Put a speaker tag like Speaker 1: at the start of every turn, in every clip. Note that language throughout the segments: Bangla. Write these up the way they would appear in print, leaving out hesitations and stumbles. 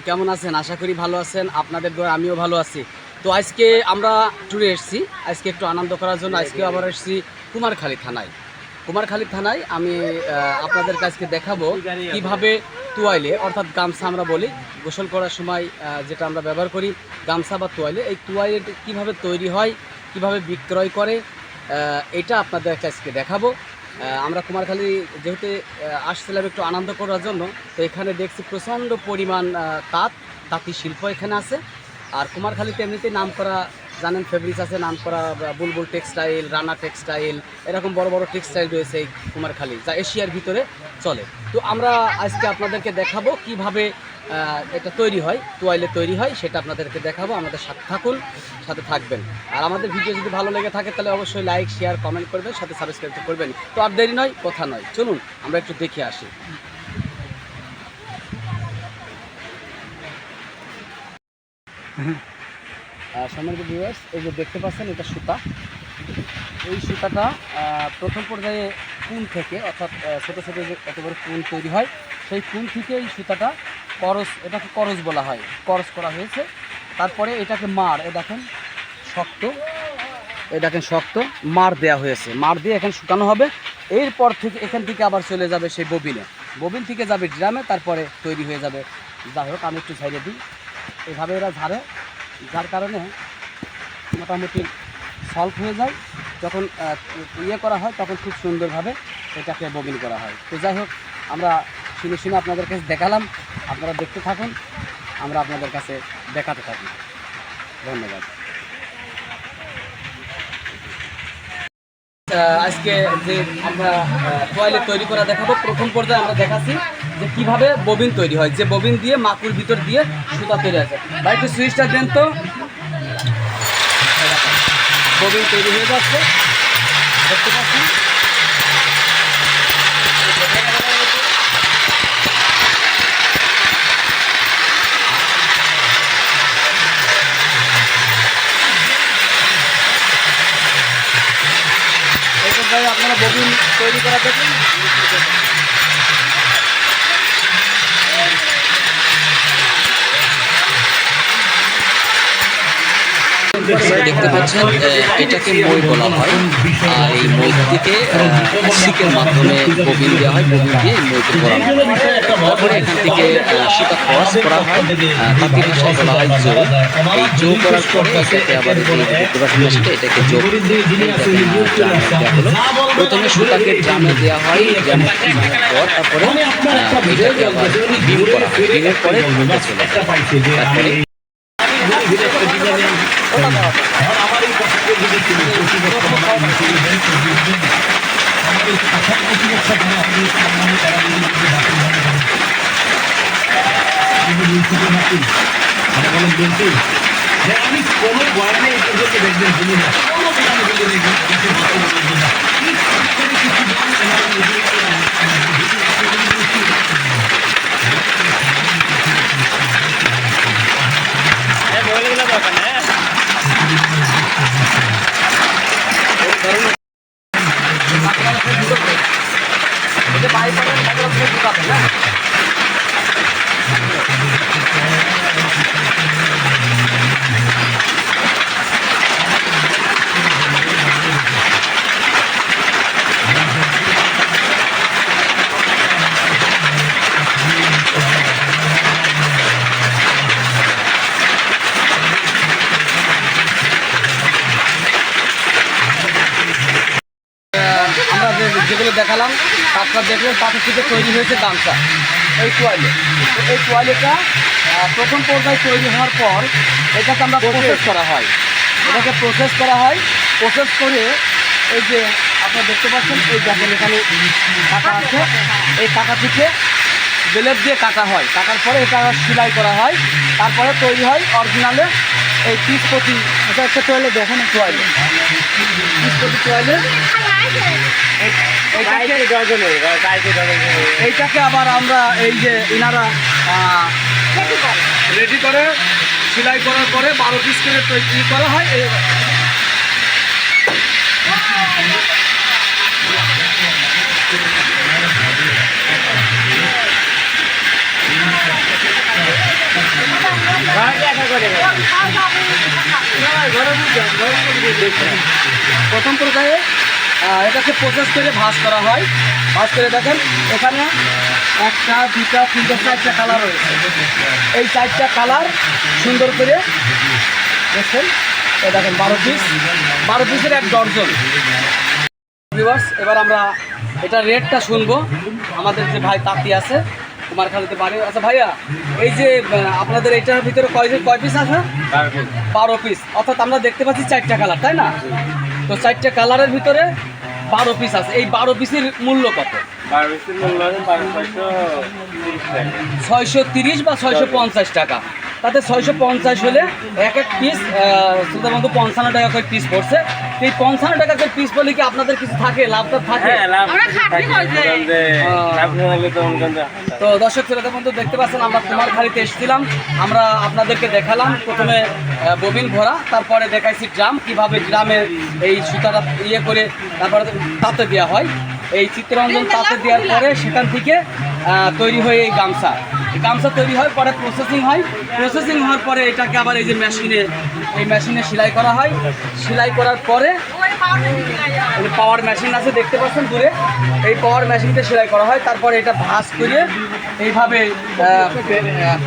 Speaker 1: কেমন আছেন? আশা করি ভালো আছেন। আপনাদের দোয়ায় আমিও ভালো আছি। তো আজকে আমরা ট্যুরে এসেছি, আজকে একটু আনন্দ করার জন্য। আজকে আবার এসেছি কুমারখালী থানায়। কুমারখালী থানায় আমি আপনাদের কাছকে দেখাবো কিভাবে তোয়াইলে, অর্থাৎ গামছা আমরা বলি, গোসল করার সময় যেটা আমরা ব্যবহার করি, গামছা বা তোয়াইলে, এই তোয়াইলে কীভাবে তৈরি হয়, কিভাবে বিক্রয় করে, এটা আপনাদের কাছকে দেখাবো। আমরা কুমারখালী যেহেতু আসছিলাম একটু আনন্দ করার জন্য, তো এখানে দেখছি প্রচণ্ড পরিমাণ তাঁতি শিল্প এখানে আছে। আর কুমারখালীতে এমনিতেই নাম করা, জানেন, ফেব্রিক্স আছে নাম করা, বুলবুল টেক্সটাইল, রানা টেক্সটাইল, এরকম বড় বড় টেক্সটাইল রয়েছে এই কুমারখালী, যা এশিয়ার ভিতরে চলে। তো আমরা আজকে আপনাদেরকে দেখাবো কিভাবে এটা তৈরি হয়, তোয়াইলে তৈরি হয়, সেটা আপনাদেরকে দেখাবো। আমাদের সাথে থাকুন, সাথে থাকবেন। আর আমাদের ভিডিও যদি ভালো লেগে থাকে তাহলে অবশ্যই লাইক, শেয়ার, কমেন্ট করবেন, সাথে সাবস্ক্রাইব করবেন। তো আর দেরি নয়, কথা নয়, চলুন আমরা একটু দেখে আসি। সম্মানিত ভিউয়ার্স, এই যে দেখতে পাচ্ছেন, এটা সুতা। এই সুতাটা প্রথম পর্যায়ে কুন থেকে, অর্থাৎ ছোটো ছোটো যে এত বড় কুন তৈরি হয়, সেই কুন থেকে এই সুতাটা এটাকে করজ বলা হয়, করজ করা হয়েছে। তারপরে এটাকে দেখেন শক্ত, শক্ত মার দেওয়া হয়েছে, মার দিয়ে এখানে শুকানো হবে। এরপর থেকে এখান থেকে আবার চলে যাবে সেই ববিন থেকে যাবে ড্রামে, তারপরে তৈরি হয়ে যাবে। যাই হোক, আমি একটু ঝাড়িয়ে দিই। এভাবে এরা ঝাড়ে, যার কারণে মোটামুটি সলভ হয়ে যায়। যখন করা হয় তখন খুব সুন্দরভাবে এটাকে ববিন করা হয়। তো যাই হোক, আমরা শুনে আপনাদের কাছে দেখালাম, আপনারা দেখতে থাকুন, আমরা আপনাদের কাছে দেখাতে থাকি। ধন্যবাদ। আজকে যে আমরা টয়লেট তৈরি করা দেখাবো, প্রথম পর্যায়ে আমরা দেখাচ্ছি যে কিভাবে ববিন তৈরি হয়, যে ববিন দিয়ে মাকুর ভিতর দিয়ে সুতা তৈরি আছে। বা একটু সুইচটা দেন তো। ববিন তৈরি হয়ে যাচ্ছে, দেখতে পাচ্ছেন। এই পর্যায়ে আপনারা ববিন তৈরি করা দেখুন। দেখতে পাচ্ছেন, এটাকে মই বলা হয়। আর এই মই থেকে সিকের মাধ্যমে ববিন দেওয়া হয়, ববিন দিয়ে এই মইতে করানো হয়। তারপরে এখান থেকে সুতা ক্রস করা হয়, তাঁতি ভাষায় বলা হয় জো। এই জো করার পরে এটাকে আবার দেখতে পাচ্ছেন মেশিনটা, এটাকে জো ড্রামে দেওয়া হলো। প্রথমে সুতাকে ড্রামে দেওয়া হয়, ড্রামে পর তারপরে এটাকে আবার বিম করা হয়, বিমের পরে চলে যায়। তারপরে
Speaker 2: আমি কোনো বয়ানে এই পর্যন্ত দেখবেন শুনি না, কোনো
Speaker 1: যেগুলো দেখালাম, তারপর দেখলেন পাথর থেকে তৈরি হয়েছে গামছা, এই তোয়ালে। এই তোয়ালেটা প্রথম পর্যায়ে তৈরি হওয়ার পর এটাকে আমরা প্রসেস করা হয়, প্রসেস করে এই যে আপনারা দেখতে পাচ্ছেন, এই দেখেন এখানে কাটা আছে, এই কাটা থেকে বেলেট দিয়ে কাটা হয়, কাটার পরে এটা সেলাই করা হয়, তারপরে তৈরি হয় অরিজিনালে এই পিস প্রতি। এটা একটা তোয়ালে, দেখেন তোয়ালে, পিস প্রতি তোয়ালে। এইটাকে আবার আমরা এই যে ইনারা রেডি করে সেলাই করার পরে 12 পিস করে তৈরি করা হয়। প্রথম পর্যায়ে এটাকে প্রসেস করে ভাঁজ করা হয়। ভাঁজ করে দেখেন এখানে 1 2 3 4টা কালার রয়েছে। এই 4টা কালার সুন্দর করে দেখছেন, এই দেখেন 12 পিসের 1 ডজন। ভিউয়ার্স, এবার আমরা এটা রেটটা শুনবো। আমাদের যে ভাই তাঁতি আছে কুমারখালীতে বাড়ি। আচ্ছা ভাইয়া, এই যে আপনাদের এইটার ভিতরে কয় পিস আছে? 12 পিস। অর্থাৎ আমরা দেখতে পাচ্ছি 4টা কালার, তাই না? তো 4টা কালারের ভিতরে 12 পিস আছে। এই 12 পিসের মূল্য কত? 630 বা 650 টাকা। তাতে 650 হলে এক পিস শুধুমাত্র 55 টাকা করে পিস পড়ছে। এই 55 টাকা করে পিস পড়লে কি আপনাদের কিছু থাকে, লাভটা থাকে? তো দর্শক শ্রোতা বন্ধু দেখতে পাচ্ছেন, আমরা কুমারখালীতে এসেছিলাম। আমরা আপনাদেরকে দেখালাম প্রথমে ববিন ভরা, তারপরে দেখাইছি ড্রাম, কিভাবে ড্রামে এই সুতাটা করে তারপরে তাতে দেওয়া হয়। এই চিত্তরঞ্জন তাতে দেওয়ার পরে সেখান থেকে তৈরি হয় এই গামছা। গামছা তৈরি হয়, পরে প্রসেসিং হয়। প্রসেসিং হওয়ার পরে এটাকে আবার এই যে মেশিনে সেলাই করা হয়। সেলাই করার পরে পাওয়ার মেশিন আছে দেখতে পাচ্ছেন দূরে, এই পাওয়ার মেশিনকে সেলাই করা হয়। তারপরে এটা ভাঁজ করে এইভাবে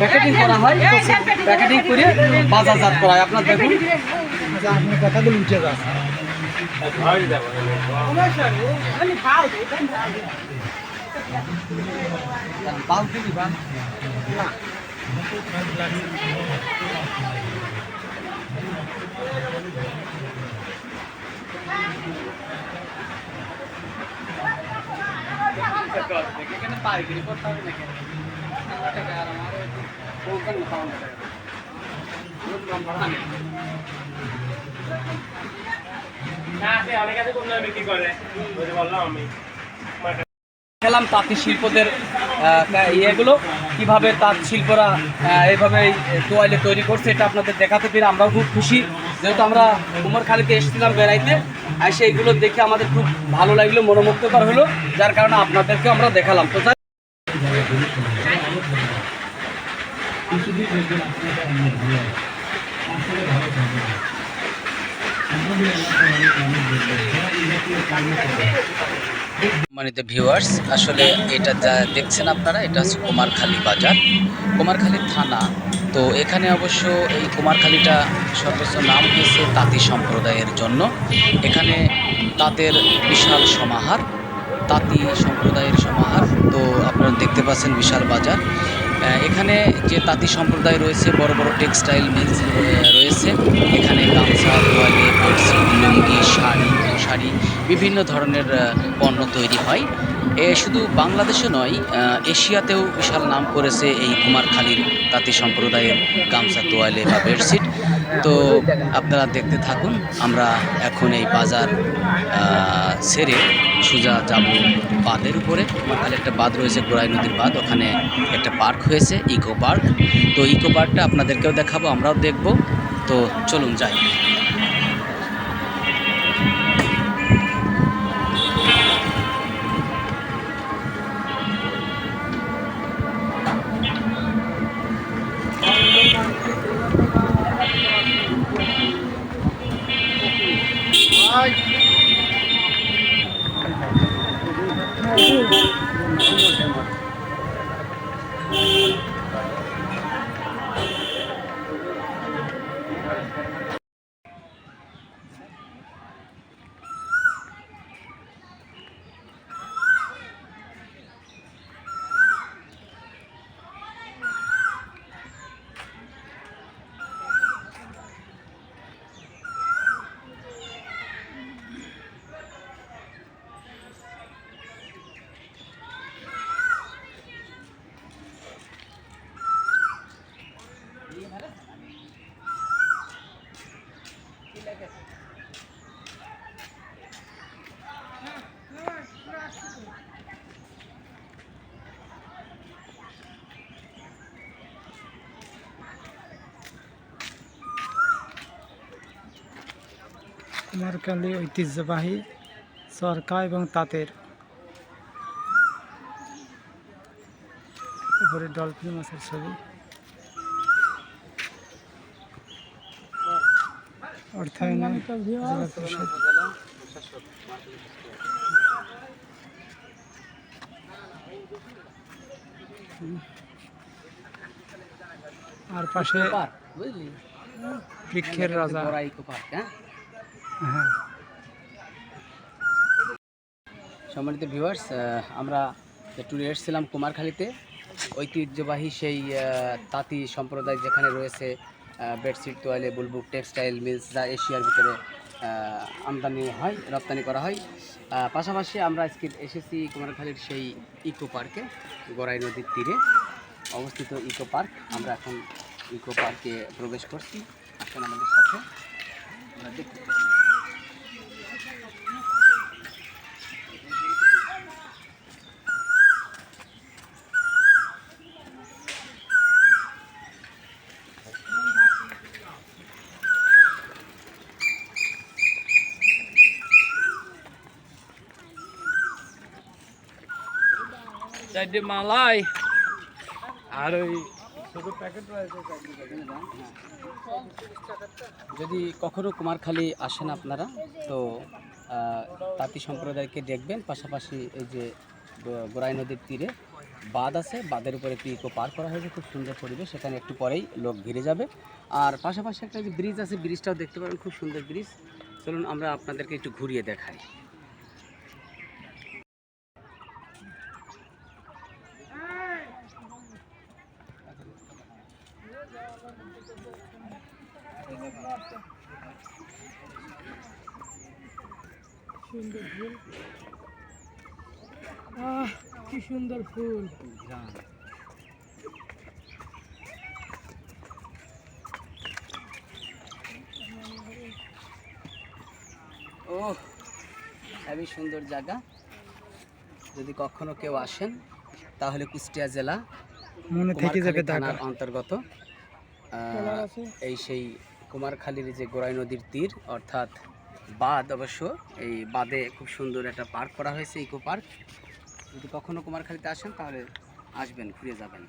Speaker 1: প্যাকেটিং করা হয়। প্যাকেটিং করে বাজারজাত করা হয়। আপনার দেখুন, আপনার কথাগুলো উঠে যাচ্ছে। খেলাম তাঁতি শিল্পদের ইয়েগুলো, কীভাবে তাঁত শিল্পরা এইভাবে তোয়ালে তৈরি করছে, এটা আপনাদের দেখাতে পেরে আমরাও খুব খুশি। যেহেতু আমরা কুমারখালীতে এসেছিলাম বেড়াইতে, আর সেইগুলো দেখে আমাদের খুব ভালো লাগলো, মনোমুগ্ধকর হলো, যার কারণে আপনাদেরকে আমরা দেখালাম। তো সম্মানিত ভিউয়ার্স, আসলে এটা যা দেখছেন আপনারা, এটা হচ্ছে কুমারখালী বাজার, কুমারখালী থানা। তো এখানে অবশ্য এই কুমারখালীটা সর্বোচ্চ নাম হয়েছে তাঁতি সম্প্রদায়ের জন্য। এখানে তাঁতের বিশাল সমাহার, তাঁতি সম্প্রদায়ের সমাহার। তো আপনারা দেখতে পাচ্ছেন বিশাল বাজার। এখানে যে তাঁতি সম্প্রদায় রয়েছে, বড় বড় টেক্সটাইল মিলস রয়েছে। এখানে গামছা, তোয়ালে, বেডশিট, লুঙ্গি, শাড়ি বিভিন্ন ধরনের পণ্য তৈরি হয়। শুধু বাংলাদেশে নয়, এশিয়াতেও বিশাল নাম করেছে এই কুমারখালীর তাঁতি সম্প্রদায়ের গামছা, তোয়ালে বা বেডশিট। তো আপনারা দেখতে থাকুন। আমরা এখন এই বাজার ছেড়ে সোজা যাব বাঁধের উপরে। কুমারখালী একটা বাঁধ রয়েছে, গোড়াই নদীর বাঁধ, ওখানে একটা পার্ক হয়েছে, ইকো পার্ক। তো ইকো পার্কটা আপনাদেরকেও দেখাবো, আমরাও দেখব। তো চলুন যাই।
Speaker 3: কুমারখালী ঐতিহ্যবাহী চরকা এবং তাঁতের উপরে ডলফিন মাছের ছবি। অর্থায়নে জেলা পরিষদ। আর পাশে
Speaker 1: বুঝলি
Speaker 3: বৃক্ষের রাজা।
Speaker 1: বড় ইকো পার্ক। হ্যাঁ,
Speaker 3: হ্যাঁ,
Speaker 1: সম্মানিত ভিউয়ার্স, আমরা ট্যুরে এসেছিলাম কুমারখালীতে। ঐতিহ্যবাহী সেই তাঁতি সম্প্রদায় যেখানে রয়েছে বেডশিট, তোয়ালে, বুলবুক টেক্সটাইল মিলস, যা এশিয়ার ভিতরে আমদানি হয়, রপ্তানি করা হয়। পাশাপাশি আমরা আজকে এসেছি কুমারখালীর সেই ইকো পার্কে, গড়াই নদীর তীরে অবস্থিত ইকো পার্ক। আমরা এখন ইকো পার্কে প্রবেশ করছি। আসুন আমাদের সাথে আমরা দেখতে পাচ্ছি।
Speaker 3: চারটে মালাই আর ওই ছোট প্যাকেট রয়েছে।
Speaker 1: যদি কখনো কুমারখালী আসেন আপনারা, তো তাঁতি সম্প্রদায়কে দেখবেন। পাশাপাশি এই যে গোরাই নদীর তীরে বাঁধ আছে, বাঁধের উপরে একটি ইকো পার্ক করা হয়েছে, খুব সুন্দর পরিবেশ। সেখানে একটু পরেই লোক ঘিরে যাবে। আর পাশাপাশি একটা যে ব্রিজ আছে, ব্রিজটাও দেখতে পাবেন, খুব সুন্দর ব্রিজ। চলুন আমরা আপনাদেরকে একটু ঘুরিয়ে দেখাই।
Speaker 3: সুন্দর ফুল, কি সুন্দর ফুল।
Speaker 1: ও, খুবই সুন্দর জায়গা। যদি কখনো কেউ আসেন তাহলে কুষ্টিয়া জেলা
Speaker 3: মনে থেকে যাবে
Speaker 1: থানার অন্তর্গত এই সেই কুমারখালীর যে গোরাই নদীর তীর, অর্থাৎ বাঁধ। অবশ্য এই বাঁধে খুব সুন্দর একটা পার্ক করা হয়েছে, ইকো পার্ক। যদি কখনো কুমারখালীতে আসেন তাহলে আসবেন, ঘুরে যাবেন।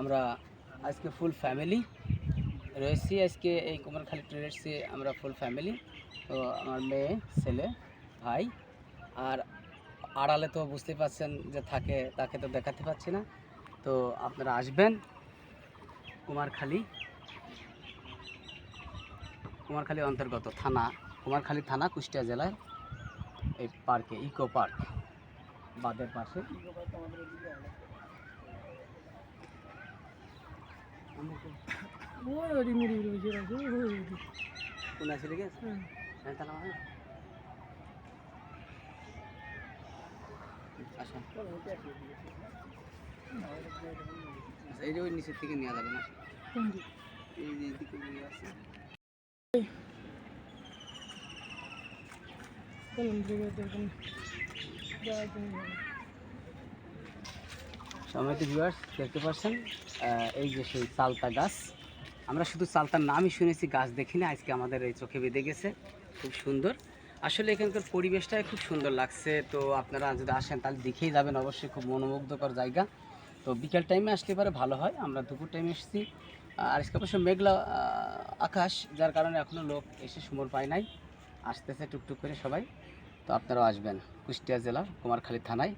Speaker 1: আমরা আজকে ফুল ফ্যামিলি রয়েছি। আজকে এই কুমারখালী ট্যুরে এসেছি আমরা ফুল ফ্যামিলি। তো আমার মেয়ে, ছেলে, ভাই, আর আড়ালে তো বুঝতে পারছেন যে থাকে, তাকে তো দেখাতে পাচ্ছি না। তো আপনারা আসবেন কুমারখালী অন্তর্গত থানা, কুমারখালী থানা, কুষ্টিয়া জেলায় এই পার্কে, ইকো পার্ক বাঁধের পাশে। কোন আছে ঠিক আছে? আসুন, এই যে ওই নিচের থেকে নেওয়া যাবে না, এই যে দিকে নিয়ে আসছে। সম্মানিত ভিউয়ার্স, দেখতে পাচ্ছেন এই যে সেই চালতা গাছ। আমরা শুধু চালতার নামই শুনেছি, গাছ দেখিনি। আজকে আমাদের এই চোখে বেঁধে গেছে, খুব সুন্দর। আসলে এখানকার পরিবেশটাই খুব সুন্দর লাগছে। তো আপনারা যদি আসেন তাহলে দেখেই যাবেন, অবশ্যই খুব মনোমুগ্ধকর জায়গা। তো বিকেল টাইমে আসলে পারে ভালো হয়। আমরা দুপুর টাইমে এসেছি, আর আজকে অবশ্য মেঘলা আকাশ, যার কারণে এখনও লোক এসে সময় পায় নাই। আসতেছে টুকটুক করে সবাই। তো আপনারাও আসবেন। কুষ্টিয়া জেলার কুমারখালী থানায়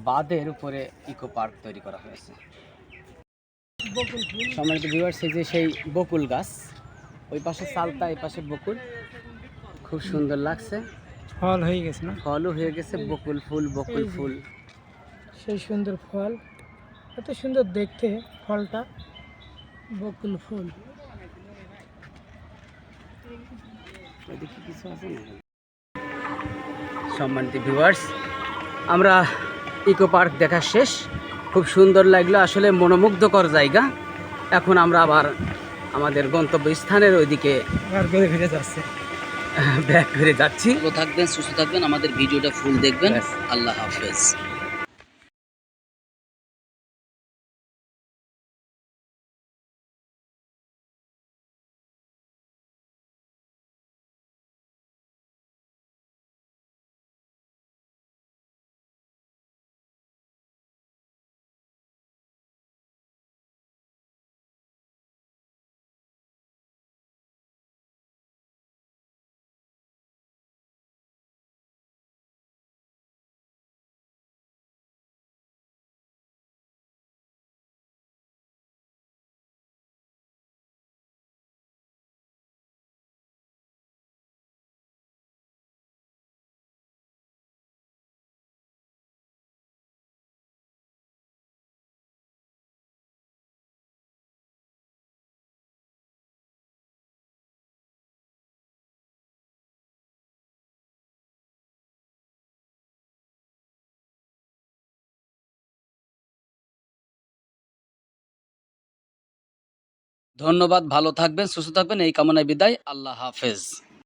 Speaker 1: বাঁধের উপরে ইকো পার্ক তৈরি করা হয়েছে। সম্মানিত ভিউয়ার্স, এই যে সেই বকুল গাছ, ওই পাশে চালতা, এই পাশে বকুল, খুব সুন্দর লাগছে।
Speaker 3: ফল হয়ে গেছে না?
Speaker 1: ফলও হয়ে গেছে, বকুল ফুল, বকুল ফুল,
Speaker 3: সেই সুন্দর ফল, এত সুন্দর দেখতে ফলটা, বকুল ফুল।
Speaker 1: কিছু আছে না? সম্মানিত ভিউয়ার্স, আমরা ইকো পার্ক দেখা শেষ, খুব সুন্দর লাগলো, আসলে মনোমুগ্ধকর জায়গা। এখন আমরা আবার আমাদের গন্তব্য স্থানের ওইদিকে
Speaker 3: ঘুরে ফিরে যাচ্ছে।
Speaker 1: ব্যাক করে যাচ্ছি।
Speaker 4: ভালো থাকবেন, সুস্থ থাকবেন, আমাদের ভিডিওটা ফুল দেখবেন।
Speaker 1: ব্যাস।
Speaker 4: আল্লাহ হাফেজ। ধন্যবাদ, ভালো থাকবেন, সুস্থ থাকবেন, এই কামনায় বিদায়। আল্লাহ হাফেজ।